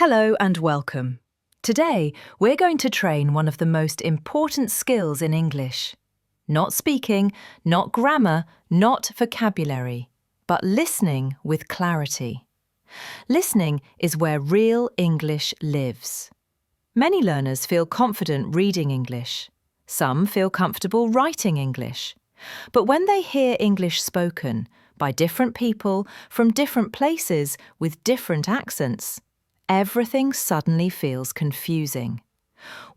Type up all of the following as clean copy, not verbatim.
Hello and welcome. Today, we're going to train one of the most important skills in English. Not speaking, not grammar, not vocabulary, but listening with clarity. Listening is where real English lives. Many learners feel confident reading English. Some feel comfortable writing English. But when they hear English spoken by different people from different places with different accents, everything suddenly feels confusing.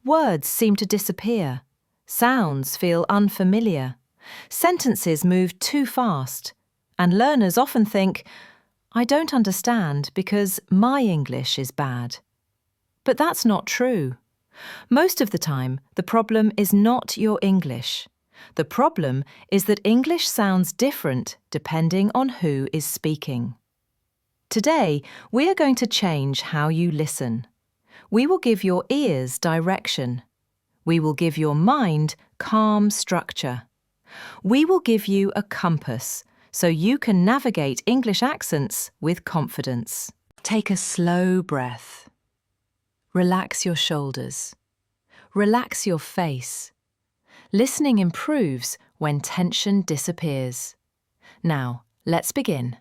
Words seem to disappear. Sounds feel unfamiliar. Sentences move too fast. And learners often think, I don't understand because my English is bad. But that's not true. Most of the time, the problem is not your English. The problem is that English sounds different depending on who is speaking. Today, we are going to change how you listen. We will give your ears direction. We will give your mind calm structure. We will give you a compass so you can navigate English accents with confidence. Take a slow breath. Relax your shoulders. Relax your face. Listening improves when tension disappears. Now, let's begin.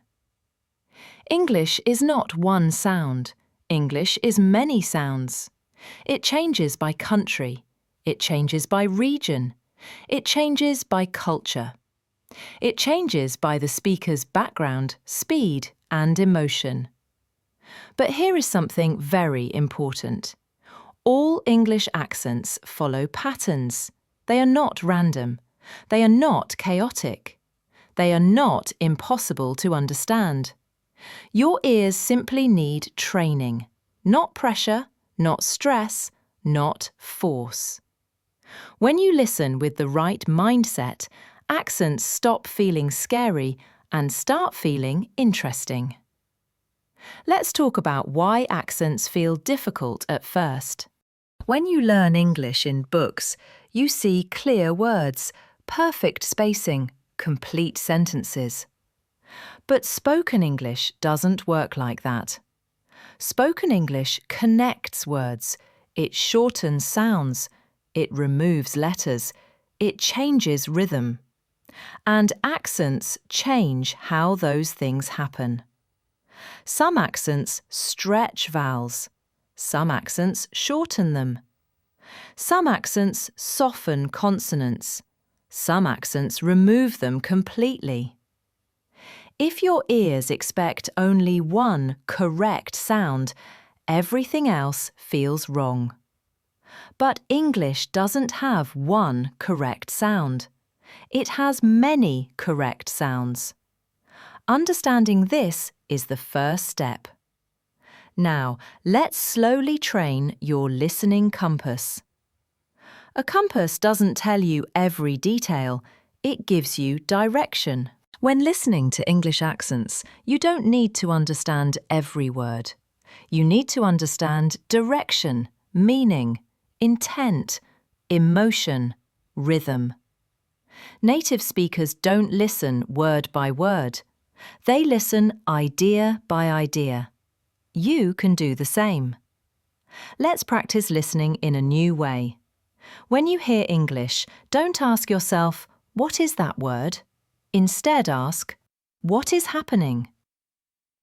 English is not one sound. English is many sounds. It changes by country. It changes by region. It changes by culture. It changes by the speaker's background, speed, and emotion. But here is something very important. All English accents follow patterns. They are not random. They are not chaotic. They are not impossible to understand. Your ears simply need training, not pressure, not stress, not force. When you listen with the right mindset, accents stop feeling scary and start feeling interesting. Let's talk about why accents feel difficult at first. When you learn English in books, you see clear words, perfect spacing, complete sentences. But spoken English doesn't work like that. Spoken English connects words. It shortens sounds. It removes letters. It changes rhythm. And accents change how those things happen. Some accents stretch vowels. Some accents shorten them. Some accents soften consonants. Some accents remove them completely. If your ears expect only one correct sound, everything else feels wrong. But English doesn't have one correct sound. It has many correct sounds. Understanding this is the first step. Now, let's slowly train your listening compass. A compass doesn't tell you every detail, it gives you direction. When listening to English accents, you don't need to understand every word. You need to understand direction, meaning, intent, emotion, rhythm. Native speakers don't listen word by word. They listen idea by idea. You can do the same. Let's practice listening in a new way. When you hear English, don't ask yourself, "What is that word?" Instead ask, what is happening?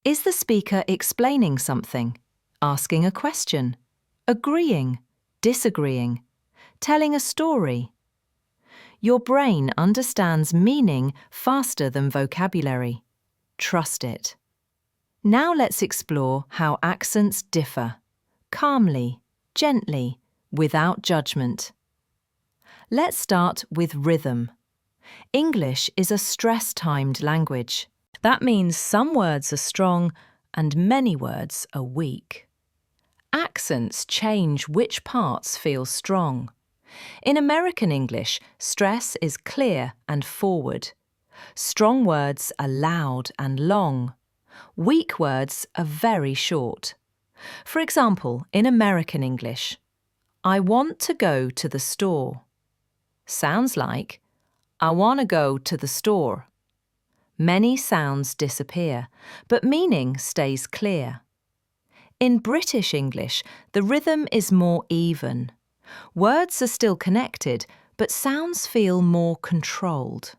Is the speaker explaining something, asking a question, agreeing, disagreeing, telling a story? Your brain understands meaning faster than vocabulary. Trust it. Now let's explore how accents differ, calmly, gently, without judgment. Let's start with rhythm. English is a stress-timed language. That means some words are strong and many words are weak. Accents change which parts feel strong. In American English, stress is clear and forward. Strong words are loud and long. Weak words are very short. For example, in American English, I want to go to the store. Sounds like, I want to go to the store. Many sounds disappear, but meaning stays clear. In British English, the rhythm is more even. Words are still connected, but sounds feel more controlled.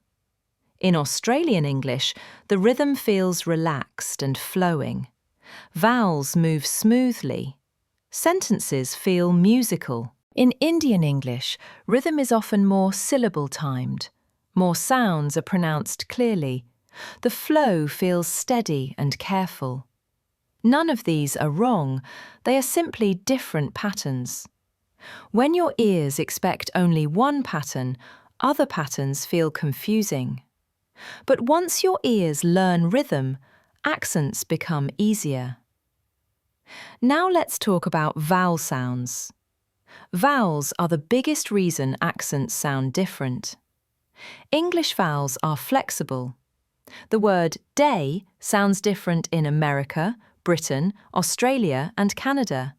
In Australian English, the rhythm feels relaxed and flowing. Vowels move smoothly. Sentences feel musical. In Indian English, rhythm is often more syllable-timed. More sounds are pronounced clearly. The flow feels steady and careful. None of these are wrong, they are simply different patterns. When your ears expect only one pattern, other patterns feel confusing. But once your ears learn rhythm, accents become easier. Now let's talk about vowel sounds. Vowels are the biggest reason accents sound different. English vowels are flexible. The word day sounds different in America, Britain, Australia, and Canada,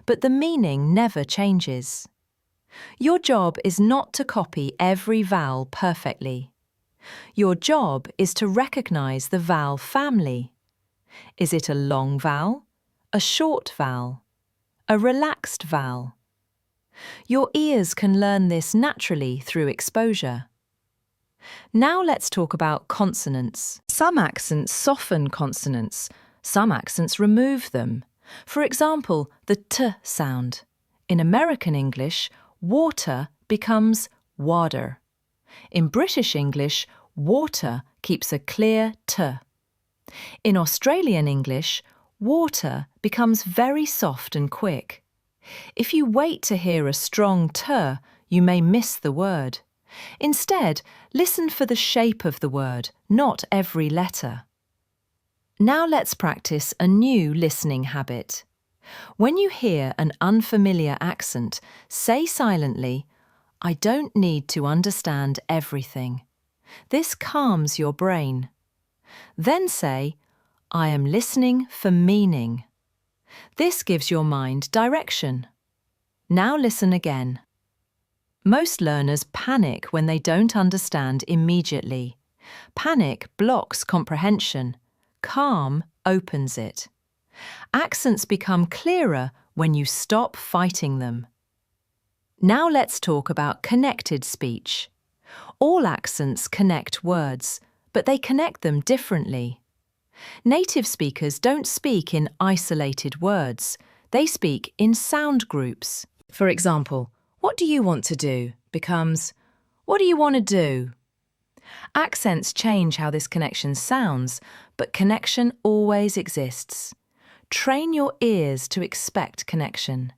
but the meaning never changes. Your job is not to copy every vowel perfectly. Your job is to recognize the vowel family. Is it a long vowel, a short vowel, a relaxed vowel? Your ears can learn this naturally through exposure. Now let's talk about consonants. Some accents soften consonants. Some accents remove them. For example, the T sound. In American English, water becomes water. In British English, water keeps a clear T. In Australian English, water becomes very soft and quick. If you wait to hear a strong T, you may miss the word. Instead, listen for the shape of the word, not every letter. Now let's practice a new listening habit. When you hear an unfamiliar accent, say silently, "I don't need to understand everything." This calms your brain. Then say, "I am listening for meaning." This gives your mind direction. Now listen again. Most learners panic when they don't understand immediately. Panic blocks comprehension. Calm opens it. Accents become clearer when you stop fighting them. Now let's talk about connected speech. All accents connect words, but they connect them differently. Native speakers don't speak in isolated words. They speak in sound groups. For example, "What do you want to do?" becomes, "What do you want to do?" Accents change how this connection sounds, but connection always exists. Train your ears to expect connection.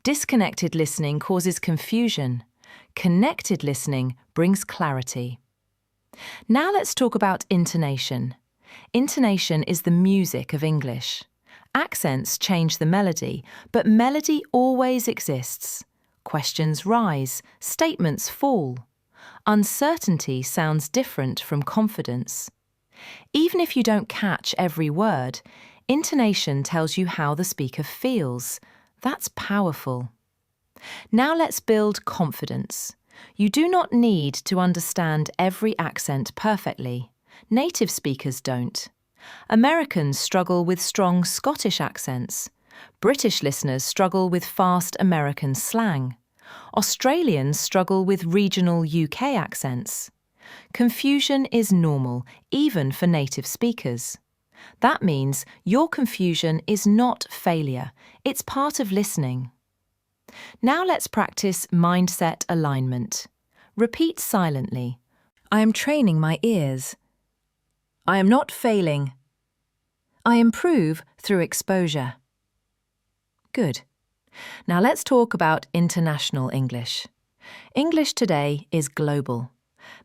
Disconnected listening causes confusion. Connected listening brings clarity. Now let's talk about intonation. Intonation is the music of English. Accents change the melody, but melody always exists. Questions rise, statements fall. Uncertainty sounds different from confidence. Even if you don't catch every word, intonation tells you how the speaker feels. That's powerful. Now let's build confidence. You do not need to understand every accent perfectly. Native speakers don't. Americans struggle with strong Scottish accents. British listeners struggle with fast American slang. Australians struggle with regional UK accents. Confusion is normal, even for native speakers. That means your confusion is not failure. It's part of listening. Now let's practice mindset alignment. Repeat silently. I am training my ears. I am not failing. I improve through exposure. Good. Now let's talk about international English. English today is global.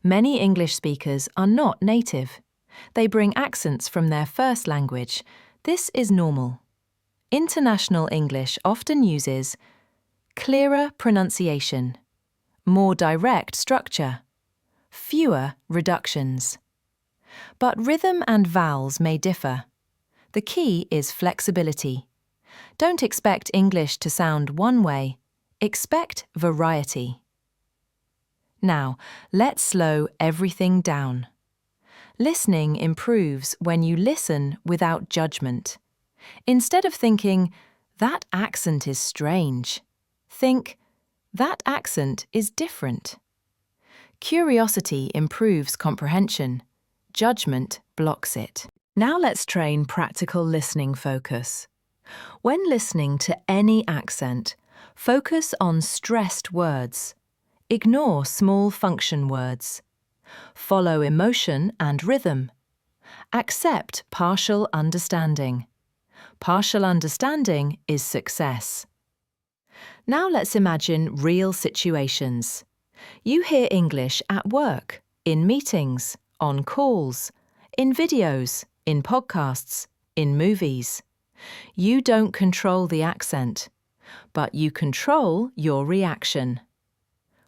Many English speakers are not native. They bring accents from their first language. This is normal. International English often uses clearer pronunciation, more direct structure, fewer reductions. But rhythm and vowels may differ. The key is flexibility. Don't expect English to sound one way. Expect variety. Now, let's slow everything down. Listening improves when you listen without judgment. Instead of thinking, That accent is strange. Think, that accent is different. Curiosity improves comprehension. Judgment blocks it. Now let's train practical listening focus. When listening to any accent, focus on stressed words. Ignore small function words. Follow emotion and rhythm. Accept partial understanding. Partial understanding is success. Now let's imagine real situations. You hear English at work, in meetings, on calls, in videos, in podcasts, in movies. You don't control the accent, but you control your reaction.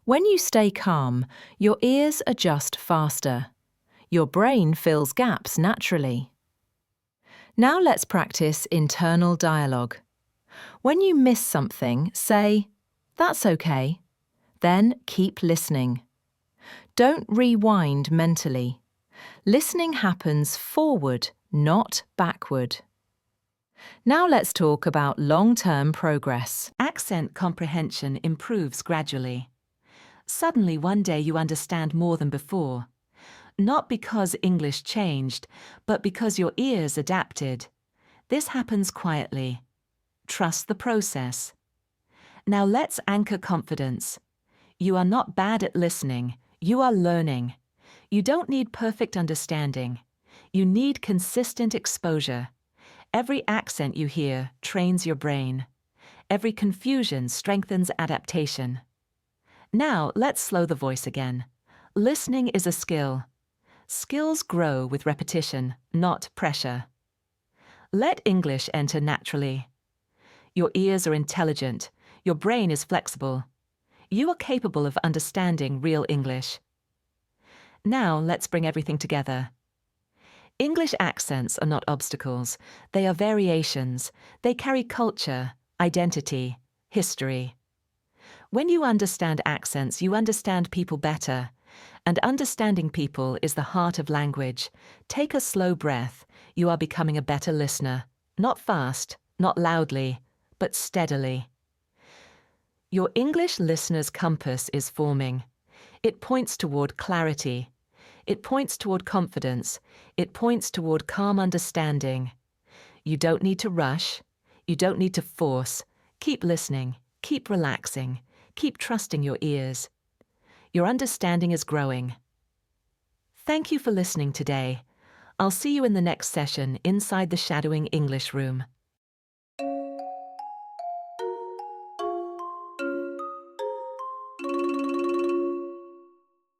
When you stay calm, your ears adjust faster. Your brain fills gaps naturally. Now let's practice internal dialogue. When you miss something, say, "That's okay." Then keep listening. Don't rewind mentally. Listening happens forward, not backward. Now let's talk about long-term progress. Accent comprehension improves gradually. Suddenly one day you understand more than before. Not because English changed, but because your ears adapted. This happens quietly. Trust the process. Now let's anchor confidence. You are not bad at listening. You are learning. You don't need perfect understanding. You need consistent exposure. Every accent you hear trains your brain. Every confusion strengthens adaptation. Now let's slow the voice again. Listening is a skill. Skills grow with repetition, not pressure. Let English enter naturally. Your ears are intelligent. Your brain is flexible. You are capable of understanding real English. Now let's bring everything together. English accents are not obstacles. They are variations. They carry culture, identity, history. When you understand accents, you understand people better. And understanding people is the heart of language. Take a slow breath. You are becoming a better listener. Not fast, not loudly, but steadily. Your English listener's compass is forming. It points toward clarity. It points toward confidence. It points toward calm understanding. You don't need to rush. You don't need to force. Keep listening. Keep relaxing. Keep trusting your ears. Your understanding is growing. Thank you for listening today. I'll see you in the next session inside the Shadowing English room.